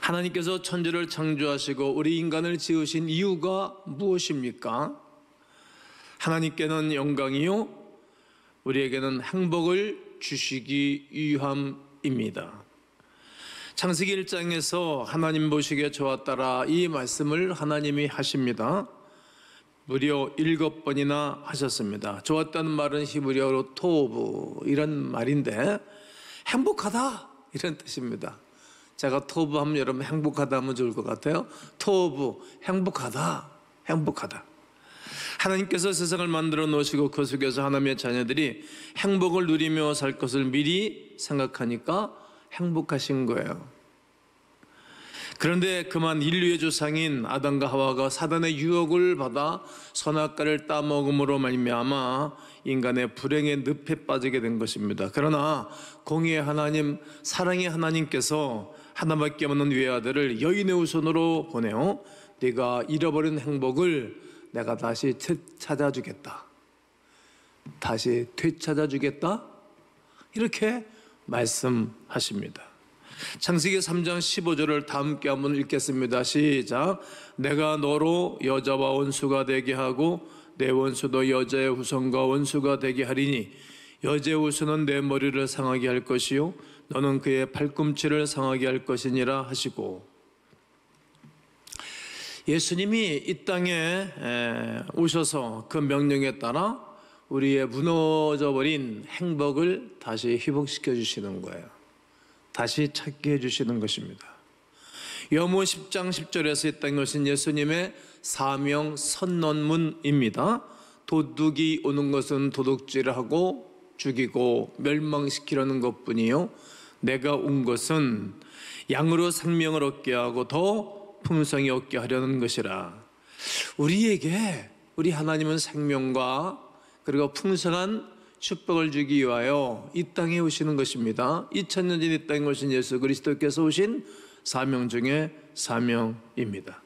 하나님께서 천지를 창조하시고 우리 인간을 지으신 이유가 무엇입니까? 하나님께는 영광이요, 우리에게는 행복을 주시기 위함입니다. 창세기 1장에서 하나님 보시기에 좋았더라 이 말씀을 하나님이 하십니다. 무려 7번이나 하셨습니다. 좋았다는 말은 히브리어로 토브 이런 말인데 행복하다 이런 뜻입니다. 제가 토브 하면 여러분 행복하다 하면 좋을 것 같아요. 토브 행복하다, 행복하다. 하나님께서 세상을 만들어 놓으시고 그 속에서 하나님의 자녀들이 행복을 누리며 살 것을 미리 생각하니까 행복하신 거예요. 그런데 그만 인류의 조상인 아담과 하와가 사단의 유혹을 받아 선악과를 따먹음으로 말미암아 인간의 불행의 늪에 빠지게 된 것입니다. 그러나 공의의 하나님, 사랑의 하나님께서 하나밖에 없는 외아들을 여인의 후손으로 보내어 네가 잃어버린 행복을 내가 다시 찾아주겠다, 다시 되찾아주겠다, 이렇게 말씀하십니다. 창세기 3장 15절을 다 함께 한번 읽겠습니다. 시작. 내가 너로 여자와 원수가 되게 하고 내 원수도 여자의 후손과 원수가 되게 하리니 여자의 후손은 내 머리를 상하게 할 것이요 너는 그의 팔꿈치를 상하게 할 것이니라 하시고, 예수님이 이 땅에 오셔서 그 명령에 따라 우리의 무너져버린 행복을 다시 회복시켜 주시는 거예요. 다시 찾게 해주시는 것입니다. 요한복음 10장 10절에서 이 땅에 오신 예수님의 사명 선언문입니다. 도둑이 오는 것은 도둑질하고 죽이고 멸망시키려는 것뿐이요 내가 온 것은 양으로 생명을 얻게 하고 더 풍성히 얻게 하려는 것이라. 우리에게 우리 하나님은 생명과 그리고 풍성한 축복을 주기 위하여 이 땅에 오시는 것입니다. 2000년 전 이 땅에 오신 예수 그리스도께서 오신 사명 중에 사명입니다.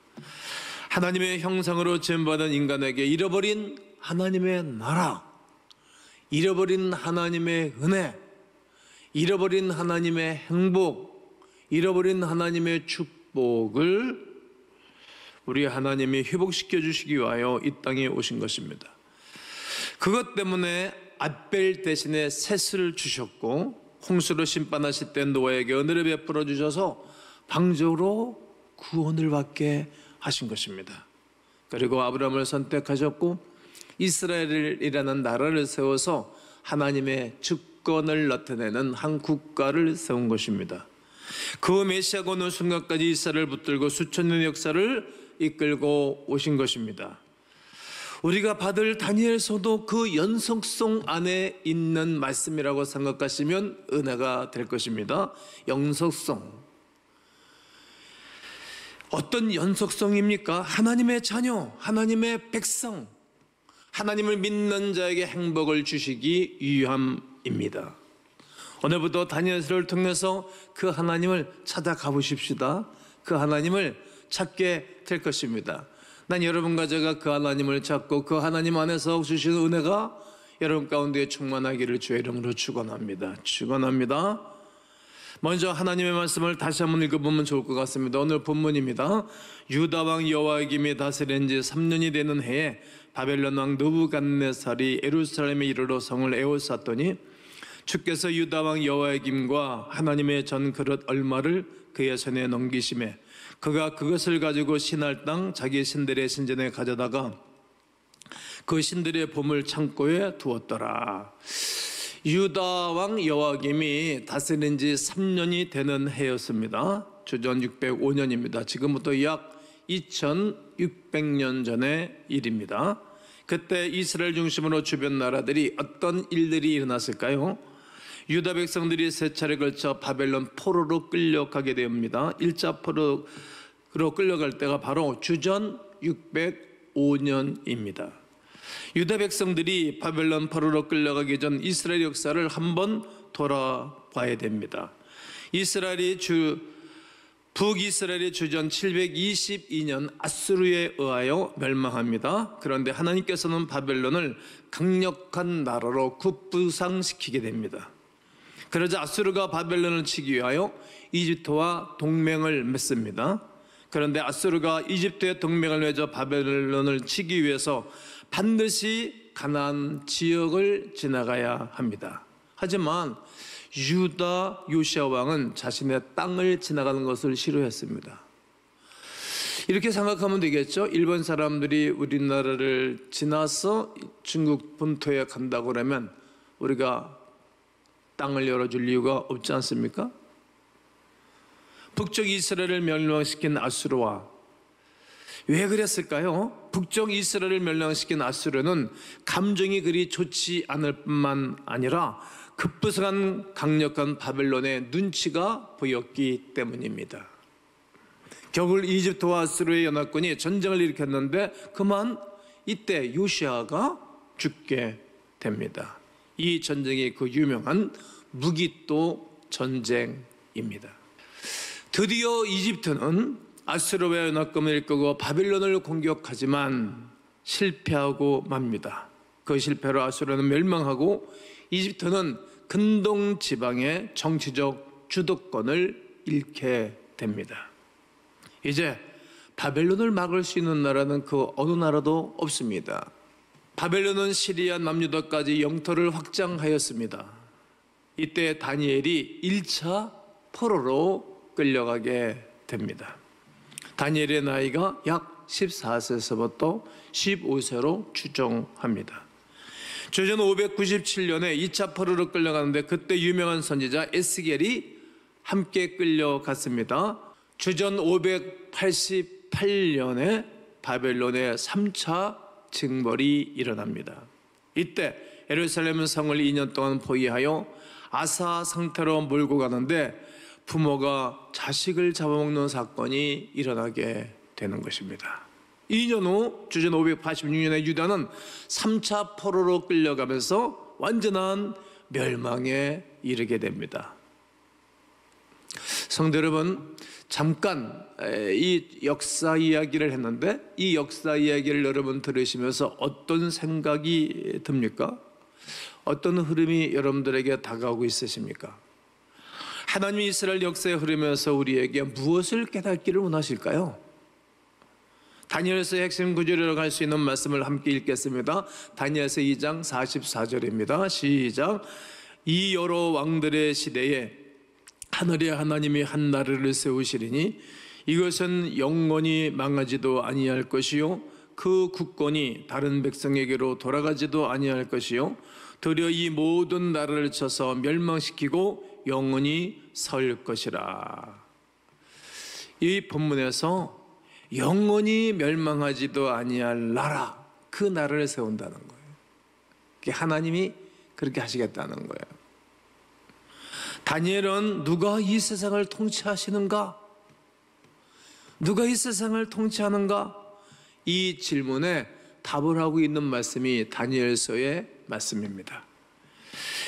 하나님의 형상으로 지음받은 인간에게 잃어버린 하나님의 나라, 잃어버린 하나님의 은혜, 잃어버린 하나님의 행복, 잃어버린 하나님의 축복을 우리 하나님이 회복시켜 주시기 위하여 이 땅에 오신 것입니다. 그것 때문에 앗벨 대신에 셋을 주셨고 홍수로 심판하실 때 노아에게 은혜를 베풀어 주셔서 방주로 구원을 받게 하신 것입니다. 그리고 아브라함을 선택하셨고 이스라엘이라는 나라를 세워서 하나님의 주권을 나타내는 한 국가를 세운 것입니다. 그 메시아가 오는 순간까지 이스라엘을 붙들고 수천 년의 역사를 이끌고 오신 것입니다. 우리가 받을 다니엘서도 그 연속성 안에 있는 말씀이라고 생각하시면 은혜가 될 것입니다. 연속성. 어떤 연속성입니까? 하나님의 자녀, 하나님의 백성, 하나님을 믿는 자에게 행복을 주시기 위함입니다. 오늘부터 다니엘서를 통해서 그 하나님을 찾아가 보십시다. 그 하나님을 찾게 될 것입니다. 난 여러분과 제가 그 하나님을 찾고 그 하나님 안에서 주시는 은혜가 여러분 가운데 충만하기를 주의 이름으로 축원합니다. 축원합니다. 먼저 하나님의 말씀을 다시 한번 읽어보면 좋을 것 같습니다. 오늘 본문입니다. 유다 왕 여호야김이 다스린 지 3년이 되는 해에 바벨론 왕 느부갓네살이 예루살렘에 이르러 성을 에워쌌더니 주께서 유다 왕 여호야김과 하나님의 전 그릇 얼마를 그의 손에 넘기심에 그가 그것을 가지고 신할 땅 자기 신들의 신전에 가져다가 그 신들의 보물 창고에 두었더라. 유다 왕 여호야김이 다스린 지 3년이 되는 해였습니다. 주전 605년입니다. 지금부터 약 2600년 전의 일입니다. 그때 이스라엘 중심으로 주변 나라들이 어떤 일들이 일어났을까요? 유다 백성들이 세 차례 걸쳐 바벨론 포로로 끌려가게 됩니다. 1차 포로로 끌려갈 때가 바로 주전 605년입니다. 유다 백성들이 바벨론 포로로 끌려가기 전 이스라엘 역사를 한번 돌아봐야 됩니다. 북이스라엘이 주전 722년 아수르에 의하여 멸망합니다. 그런데 하나님께서는 바벨론을 강력한 나라로 급부상시키게 됩니다. 그러자 아수르가 바벨론을 치기 위하여 이집트와 동맹을 맺습니다. 그런데 아수르가 이집트의 동맹을 맺어 바벨론을 치기 위해서 반드시 가나안 지역을 지나가야 합니다. 하지만 유다 요시아 왕은 자신의 땅을 지나가는 것을 싫어했습니다. 이렇게 생각하면 되겠죠. 일본 사람들이 우리나라를 지나서 중국 본토에 간다고 그러면 우리가 땅을 열어줄 이유가 없지 않습니까? 북쪽 이스라엘을 멸망시킨 아수르와 왜 그랬을까요? 북쪽 이스라엘을 멸망시킨 아수르는 감정이 그리 좋지 않을 뿐만 아니라 급부상한 강력한 바벨론의 눈치가 보였기 때문입니다. 겨울 이집트와 아수르의 연합군이 전쟁을 일으켰는데 그만 이때 요시아가 죽게 됩니다. 이 전쟁이 그 유명한 무기또 전쟁입니다. 드디어 이집트는 아수르와 연합군을 이끌고 바벨론을 공격하지만 실패하고 맙니다. 그 실패로 아수르는 멸망하고 이집트는 근동 지방의 정치적 주도권을 잃게 됩니다. 이제 바벨론을 막을 수 있는 나라는 그 어느 나라도 없습니다. 바벨론은 시리아 남유다까지 영토를 확장하였습니다. 이때 다니엘이 1차 포로로 끌려가게 됩니다. 다니엘의 나이가 약 14세에서부터 15세로 추정합니다. 주전 597년에 2차 포로로 끌려가는데 그때 유명한 선지자 에스겔이 함께 끌려갔습니다. 주전 588년에 바벨론의 3차 징벌이 일어납니다. 이때 예루살렘 성을 2년 동안 포위하여 아사 상태로 몰고 가는데 부모가 자식을 잡아먹는 사건이 일어나게 되는 것입니다. 2년 후 주전 586년에 유다는 3차 포로로 끌려가면서 완전한 멸망에 이르게 됩니다. 성도 여러분, 잠깐 이 역사 이야기를 했는데 이 역사 이야기를 여러분 들으시면서 어떤 생각이 듭니까? 어떤 흐름이 여러분들에게 다가오고 있으십니까? 하나님이 이스라엘 역사의 흐르면서 우리에게 무엇을 깨닫기를 원하실까요? 다니엘서의 핵심 구절이라고 할 수 있는 말씀을 함께 읽겠습니다. 다니엘서 2장 44절입니다. 시작. 이 여러 왕들의 시대에 하늘의 하나님이 한 나라를 세우시리니 이것은 영원히 망하지도 아니할 것이요 그 국권이 다른 백성에게로 돌아가지도 아니할 것이요 도리어 이 모든 나라를 쳐서 멸망시키고 영원히 설 것이라. 이 본문에서 영원히 멸망하지도 아니할 나라, 그 나라를 세운다는 거예요. 하나님이 그렇게 하시겠다는 거예요. 다니엘은 누가 이 세상을 통치하시는가? 누가 이 세상을 통치하는가? 이 질문에 답을 하고 있는 말씀이 다니엘서의 말씀입니다.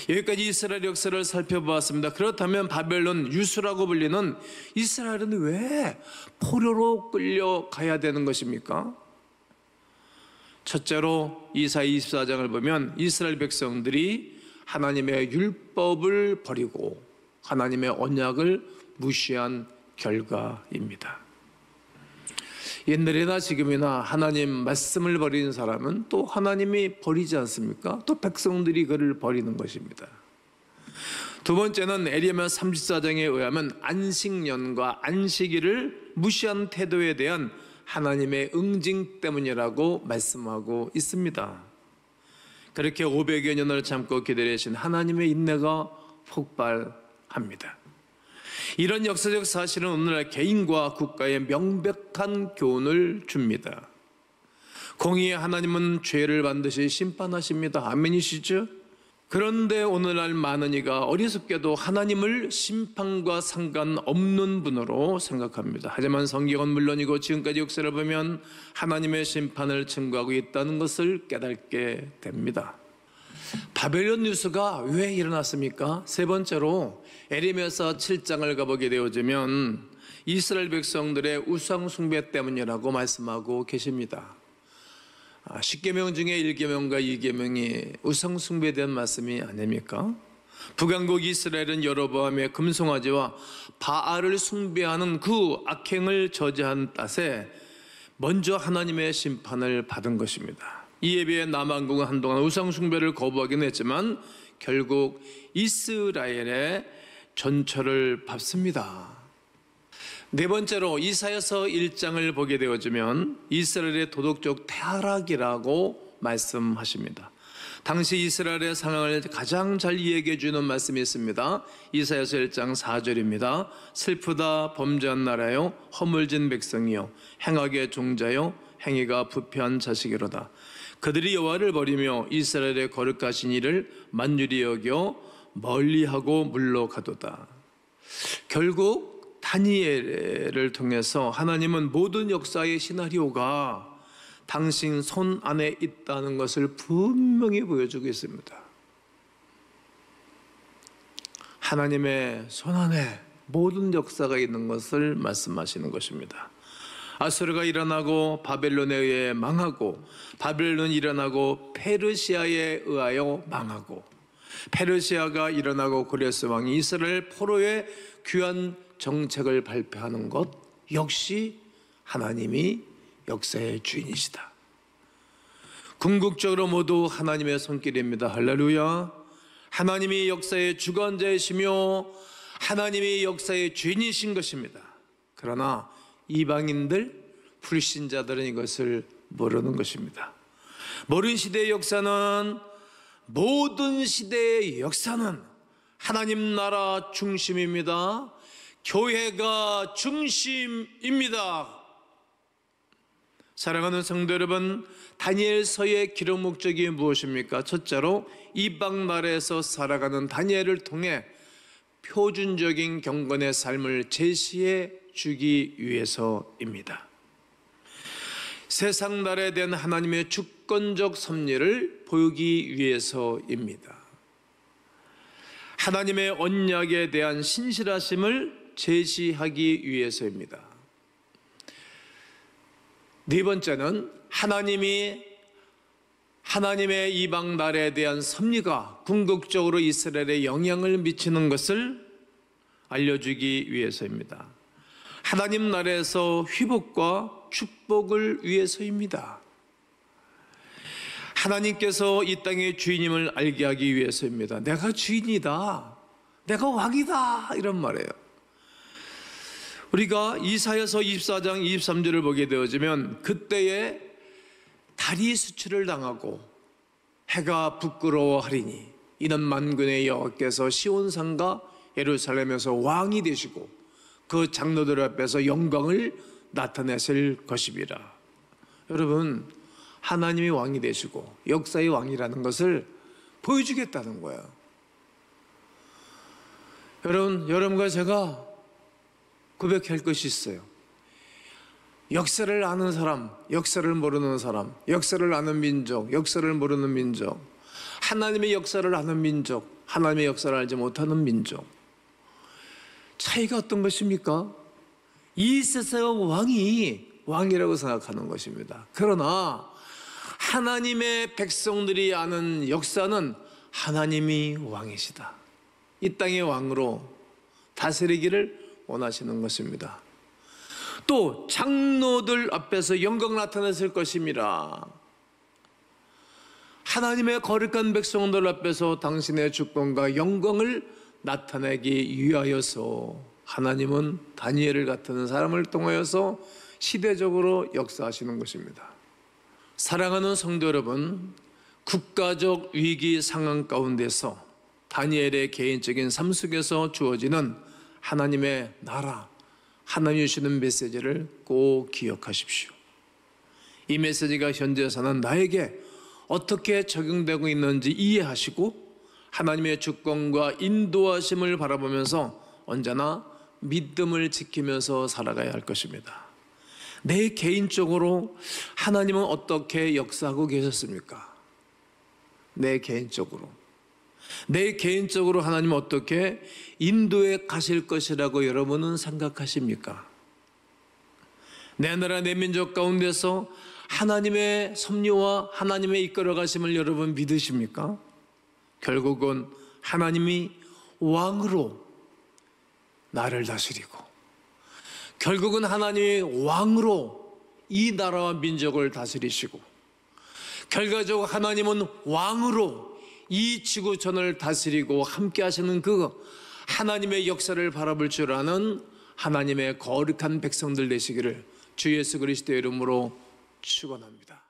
여기까지 이스라엘 역사를 살펴보았습니다. 그렇다면 바벨론 유수라고 불리는 이스라엘은 왜 포로로 끌려가야 되는 것입니까? 첫째로 이사야 24장을 보면 이스라엘 백성들이 하나님의 율법을 버리고 하나님의 언약을 무시한 결과입니다. 옛날이나 지금이나 하나님 말씀을 버리는 사람은 또 하나님이 버리지 않습니까? 또 백성들이 그를 버리는 것입니다. 두 번째는 에레미야 34장에 의하면 안식년과 안식일을 무시한 태도에 대한 하나님의 응징 때문이라고 말씀하고 있습니다. 그렇게 500여 년을 참고 기다리신 하나님의 인내가 폭발합니다. 이런 역사적 사실은 오늘날 개인과 국가에 명백한 교훈을 줍니다. 공의의 하나님은 죄를 반드시 심판하십니다. 아멘이시죠? 그런데 오늘날 많은 이가 어리석게도 하나님을 심판과 상관없는 분으로 생각합니다. 하지만 성경은 물론이고 지금까지 역사를 보면 하나님의 심판을 증거하고 있다는 것을 깨닫게 됩니다. 바벨론 유수가 왜 일어났습니까? 세 번째로 에레미야서 7장을 가보게 되어지면 이스라엘 백성들의 우상 숭배 때문이라고 말씀하고 계십니다. 10계명 중에 1계명과 2계명이 우상 숭배에 대한 말씀이 아닙니까? 북왕국 이스라엘은 여로보암의 금송아지와 바알을 숭배하는 그 악행을 저지한 탓에 먼저 하나님의 심판을 받은 것입니다. 이에 비해 남왕국은 한동안 우상 숭배를 거부하긴 했지만 결국 이스라엘의 전철을 밟습니다. 네 번째로 이사야서 1장을 보게 되어지면 이스라엘의 도덕적 타락이라고 말씀하십니다. 당시 이스라엘의 상황을 가장 잘 이야기해 주는 말씀이 있습니다. 이사야서 1장 4절입니다. 슬프다 범죄한 나라요 허물진 백성이요 행악의 종자요 행위가 부패한 자식이로다. 그들이 여호와를 버리며 이스라엘의 거룩하신 이를 만유리 여겨 멀리하고 물러가도다. 결국 다니엘을 통해서 하나님은 모든 역사의 시나리오가 당신 손 안에 있다는 것을 분명히 보여주고 있습니다. 하나님의 손 안에 모든 역사가 있는 것을 말씀하시는 것입니다. 아수르가 일어나고 바벨론에 의해 망하고, 바벨론이 일어나고 페르시아에 의하여 망하고, 페르시아가 일어나고 고레스 왕이 이스라엘 포로의 귀한 정책을 발표하는 것 역시 하나님이 역사의 주인이시다. 궁극적으로 모두 하나님의 손길입니다. 할렐루야. 하나님이 역사의 주관자이시며 하나님이 역사의 주인이신 것입니다. 그러나 이방인들, 불신자들은 이것을 모르는 것입니다. 모든 시대의 역사는, 모든 시대의 역사는 하나님 나라 중심입니다. 교회가 중심입니다. 사랑하는 성도 여러분, 다니엘서의 기록 목적이 무엇입니까? 첫째로 이방 나라에서 살아가는 다니엘을 통해 표준적인 경건의 삶을 제시해 주기 위해서입니다. 세상 나라에 대한 하나님의 주권적 섭리를 보이기 위해서입니다. 하나님의 언약에 대한 신실하심을 제시하기 위해서입니다. 네 번째는 하나님의 이방 나라에 대한 섭리가 궁극적으로 이스라엘에 영향을 미치는 것을 알려주기 위해서입니다. 하나님 나라에서 회복과 축복을 위해서입니다. 하나님께서 이 땅의 주인임을 알게 하기 위해서입니다. 내가 주인이다, 내가 왕이다, 이런 말이에요. 우리가 이사야서 24장 23절을 보게 되어지면 그때에 달이 수출을 당하고 해가 부끄러워하리니 이는 만군의 여호와께서 시온산과 예루살렘에서 왕이 되시고 그 장로들 앞에서 영광을 나타내실 것이니라. 여러분, 하나님이 왕이 되시고 역사의 왕이라는 것을 보여주겠다는 거예요. 여러분과 제가 고백할 것이 있어요. 역사를 아는 사람, 역사를 모르는 사람, 역사를 아는 민족, 역사를 모르는 민족, 하나님의 역사를 아는 민족, 하나님의 역사를 알지 못하는 민족, 차이가 어떤 것입니까? 이 세상 왕이 왕이라고 생각하는 것입니다. 그러나 하나님의 백성들이 아는 역사는 하나님이 왕이시다, 이 땅의 왕으로 다스리기를 원하시는 것입니다. 또 장로들 앞에서 영광 나타냈을 것입니다. 하나님의 거룩한 백성들 앞에서 당신의 주권과 영광을 나타내기 위하여서 하나님은 다니엘을 같은 사람을 통하여서 시대적으로 역사하시는 것입니다. 사랑하는 성도 여러분, 국가적 위기 상황 가운데서 다니엘의 개인적인 삶 속에서 주어지는 하나님의 나라, 하나님이 주시는 메시지를 꼭 기억하십시오. 이 메시지가 현재 사는 나에게 어떻게 적용되고 있는지 이해하시고 하나님의 주권과 인도하심을 바라보면서 언제나 믿음을 지키면서 살아가야 할 것입니다. 내 개인적으로 하나님은 어떻게 역사하고 계셨습니까? 내 개인적으로 하나님은 어떻게 인도해 가실 것이라고 여러분은 생각하십니까? 내 나라 내 민족 가운데서 하나님의 섭리와 하나님의 이끌어 가심을 여러분 믿으십니까? 결국은 하나님이 왕으로 나를 다스리고 결국은 하나님이 왕으로 이 나라와 민족을 다스리시고 결과적으로 하나님은 왕으로 이 지구촌을 다스리고 함께 하시는 그 하나님의 역사를 바라볼 줄 아는 하나님의 거룩한 백성들 되시기를 주 예수 그리스도의 이름으로 축원합니다.